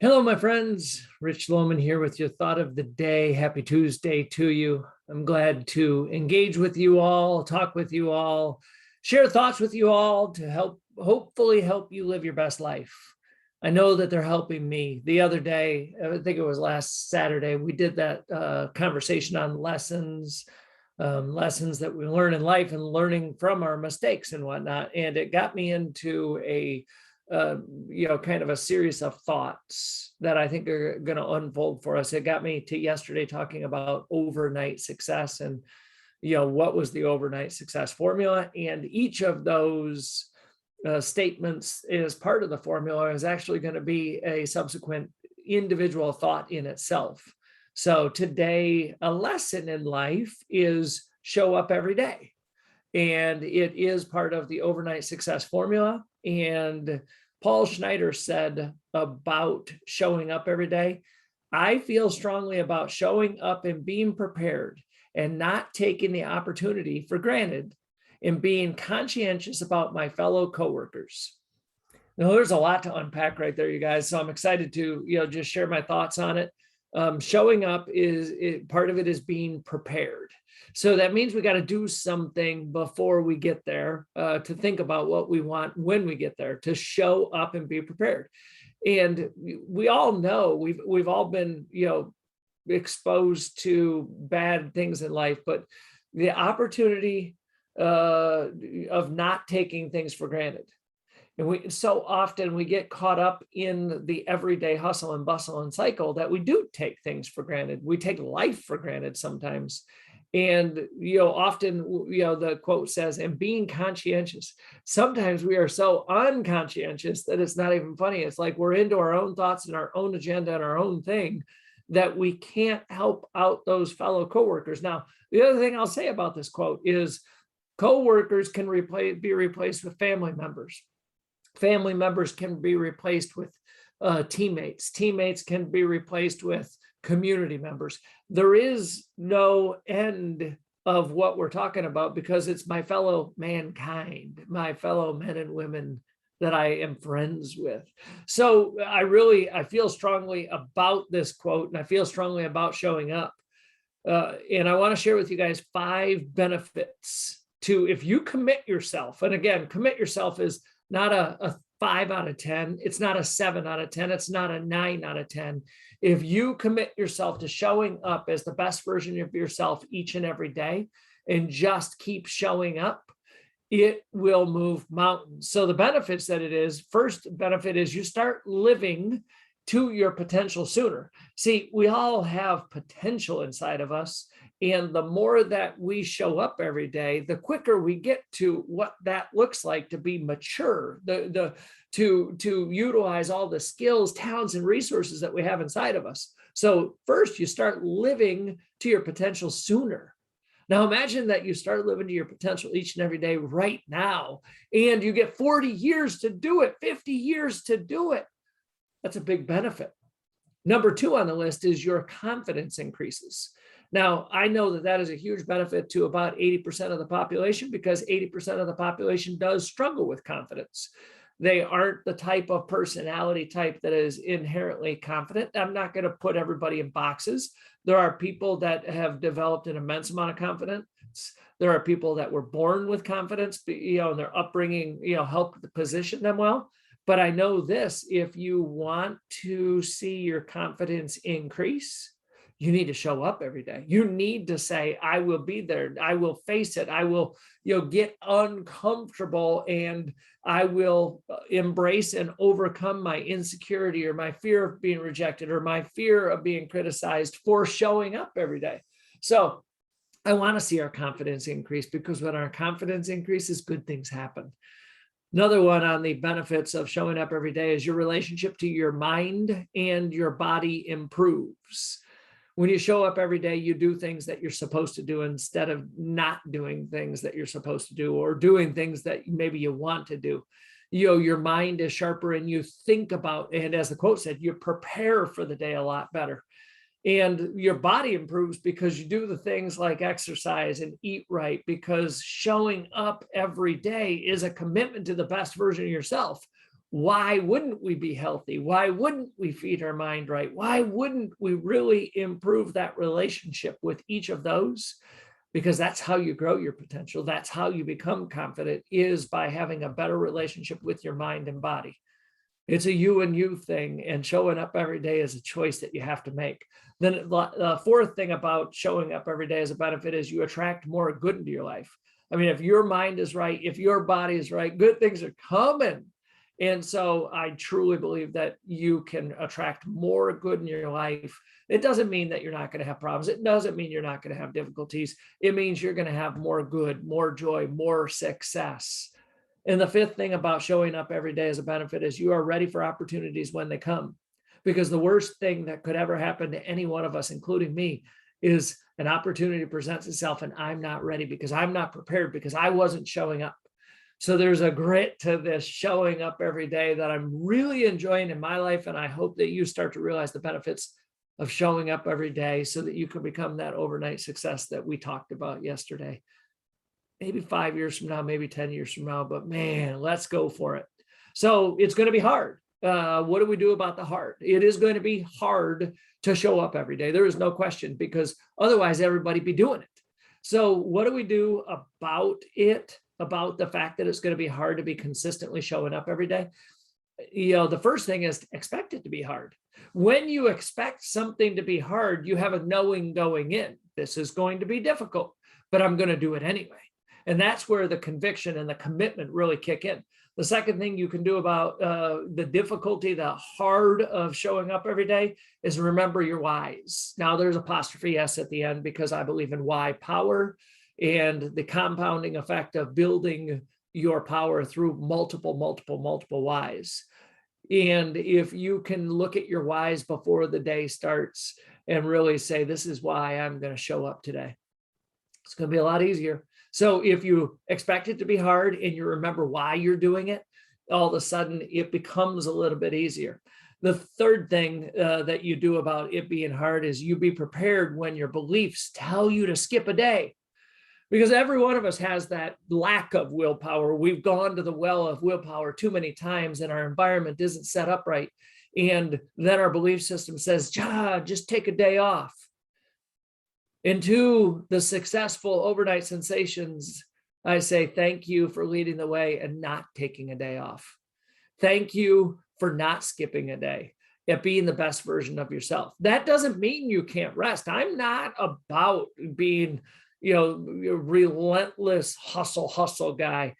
Hello, my friends. Rich Lohman here with your thought of the day. Happy Tuesday to you. I'm glad to engage with you all, talk with you all, share thoughts with you all to hopefully help you live your best life. I know that they're helping me. The other day, I think it was last Saturday, we did that conversation on lessons that we learn in life and learning from our mistakes and whatnot. And it got me into kind of a series of thoughts that I think are going to unfold for us. It got me to yesterday talking about overnight success and, what was the overnight success formula? And each of those statements as part of the formula is actually going to be a subsequent individual thought in itself. So today, a lesson in life is show up every day. And it is part of the overnight success formula. And Paul Schneider said about showing up every day, I feel strongly about showing up and being prepared and not taking the opportunity for granted and being conscientious about my fellow coworkers. Now, there's a lot to unpack right there, you guys. So I'm excited to, just share my thoughts on it. Showing up part of it is being prepared. So that means we got to do something before we get there, to think about what we want when we get there, to show up and be prepared. And we all know we've all been, exposed to bad things in life, but the opportunity of not taking things for granted. And so often we get caught up in the everyday hustle and bustle and cycle that we do take things for granted. We take life for granted sometimes. And, often, the quote says, and being conscientious, sometimes we are so unconscientious that it's not even funny. It's like we're into our own thoughts and our own agenda and our own thing that we can't help out those fellow coworkers. Now, the other thing I'll say about this quote is coworkers can be replaced with family members. Family members can be replaced with teammates. Teammates can be replaced with community members. There is no end of what we're talking about because it's my fellow mankind, my fellow men and women that I am friends with. So I feel strongly about this quote, and I feel strongly about showing up. And I want to share with you guys 5 benefits to, if you commit yourself, and again, commit yourself is not a 5 out of 10. It's not a 7 out of 10. It's not a 9 out of 10. If you commit yourself to showing up as the best version of yourself each and every day and just keep showing up, it will move mountains. So the benefits that it is, first benefit is you start living to your potential sooner. See, we all have potential inside of us. And the more that we show up every day, the quicker we get to what that looks like to be mature, to utilize all the skills, talents, and resources that we have inside of us. So first, you start living to your potential sooner. Now imagine that you start living to your potential each and every day right now, and you get 40 years to do it, 50 years to do it. That's a big benefit. Number 2 on the list is your confidence increases. Now, I know that is a huge benefit to about 80% of the population because 80% of the population does struggle with confidence. They aren't the type of personality type that is inherently confident. I'm not going to put everybody in boxes. There are people that have developed an immense amount of confidence. There are people that were born with confidence, and their upbringing, helped position them well. But I know this, if you want to see your confidence increase, you need to show up every day. You need to say, I will be there. I will face it. I will, get uncomfortable, and I will embrace and overcome my insecurity or my fear of being rejected or my fear of being criticized for showing up every day. So I want to see our confidence increase, because when our confidence increases, good things happen. Another one on the benefits of showing up every day is your relationship to your mind and your body improves. When you show up every day, you do things that you're supposed to do instead of not doing things that you're supposed to do, or doing things that maybe you want to do. Your mind is sharper, and you think about, and as the quote said, you prepare for the day a lot better. And your body improves because you do the things like exercise and eat right, because showing up every day is a commitment to the best version of yourself. why wouldn't we be healthy? Why wouldn't we feed our mind right? Why wouldn't we really improve that relationship with each of those? Because that's how you grow your potential. That's how you become confident, is by having a better relationship with your mind and body. It's a you and you thing, and showing up every day is a choice that you have to make. Then the fourth thing about showing up every day as a benefit is you attract more good into your life. I mean, if your mind is right, if your body is right, good things are coming. And so I truly believe that you can attract more good in your life. It doesn't mean that you're not going to have problems. It doesn't mean you're not going to have difficulties. It means you're going to have more good, more joy, more success. And the fifth thing about showing up every day as a benefit is you are ready for opportunities when they come. Because the worst thing that could ever happen to any one of us, including me, is an opportunity presents itself and I'm not ready because I'm not prepared because I wasn't showing up. So there's a grit to this showing up every day that I'm really enjoying in my life. And I hope that you start to realize the benefits of showing up every day so that you can become that overnight success that we talked about yesterday. Maybe 5 years from now, maybe 10 years from now, but man, let's go for it. So it's going to be hard. What do we do about the hard? It is going to be hard to show up every day. There is no question, because otherwise everybody be doing it. So what do we do about it? About the fact that it's going to be hard to be consistently showing up every day? The first thing is expect it to be hard. When you expect something to be hard, you have a knowing going in. This is going to be difficult, but I'm going to do it anyway. And that's where the conviction and the commitment really kick in. The second thing you can do about the difficulty, the hard of showing up every day, is remember your whys. Now there's apostrophe S at the end because I believe in why power and the compounding effect of building your power through multiple whys. And if you can look at your whys before the day starts and really say, this is why I'm going to show up today, it's going to be a lot easier. So if you expect it to be hard and you remember why you're doing it, all of a sudden it becomes a little bit easier. The third thing that you do about it being hard is you be prepared when your beliefs tell you to skip a day. Because every one of us has that lack of willpower. We've gone to the well of willpower too many times and our environment isn't set up right. And then our belief system says, just take a day off. And to the successful overnight sensations, I say, thank you for leading the way and not taking a day off. Thank you for not skipping a day, at being the best version of yourself. That doesn't mean you can't rest. I'm not about being, relentless hustle guy.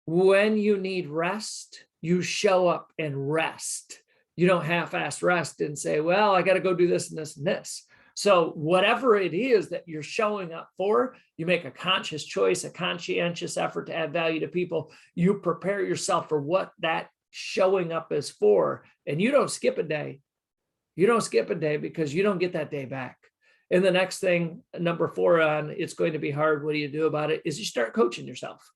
When you need rest, you show up and rest. You don't half-ass rest and say, well, I got to go do this and this and this. So whatever it is that you're showing up for, you make a conscious choice, a conscientious effort to add value to people. You prepare yourself for what that showing up is for, and you don't skip a day. You don't skip a day because you don't get that day back. And the next thing, number 4 on it's going to be hard, what do you do about it, is you start coaching yourself.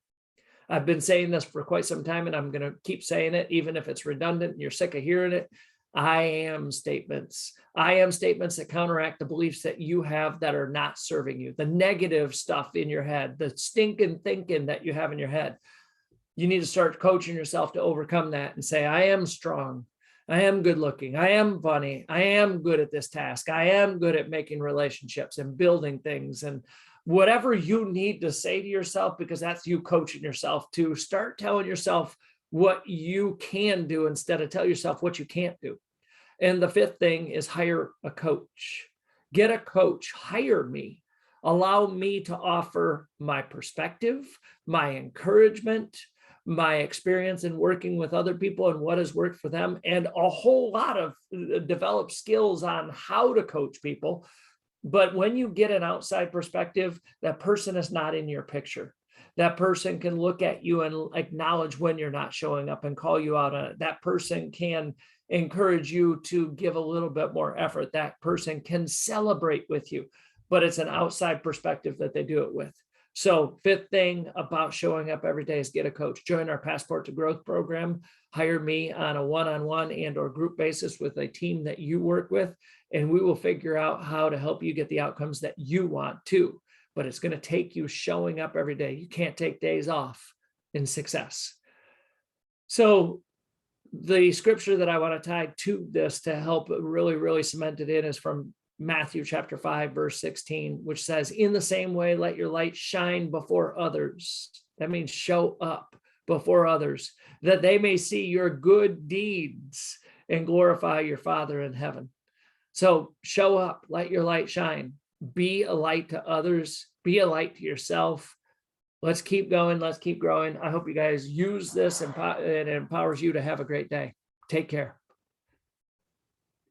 I've been saying this for quite some time, and I'm going to keep saying it, even if it's redundant and you're sick of hearing it. I am statements. I am statements that counteract the beliefs that you have that are not serving you, the negative stuff in your head, the stinking thinking that you have in your head. You need to start coaching yourself to overcome that and say, I am strong. I am good looking. I am funny. I am good at this task. I am good at making relationships and building things. And whatever you need to say to yourself, because that's you coaching yourself, to start telling yourself what you can do instead of tell yourself what you can't do. And the 5th thing is hire a coach. Get a coach, hire me. Allow me to offer my perspective, my encouragement, my experience in working with other people and what has worked for them, and a whole lot of developed skills on how to coach people. But when you get an outside perspective, that person is not in your picture. That person can look at you and acknowledge when you're not showing up and call you out on it. That person can encourage you to give a little bit more effort. That person can celebrate with you, but it's an outside perspective that they do it with. So 5th thing about showing up every day is get a coach. Join our Passport to Growth program. Hire me on a one-on-one and or group basis with a team that you work with, and we will figure out how to help you get the outcomes that you want too. But it's going to take you showing up every day. You can't take days off in success. So the scripture that I want to tie to this to help really, really cement it in is from Matthew chapter 5, verse 16, which says, in the same way, let your light shine before others. That means show up before others, that they may see your good deeds and glorify your Father in heaven. So show up, let your light shine, be a light to others, be a light to yourself. Let's keep going. Let's keep growing. I hope you guys use this and it empowers you to have a great day. Take care.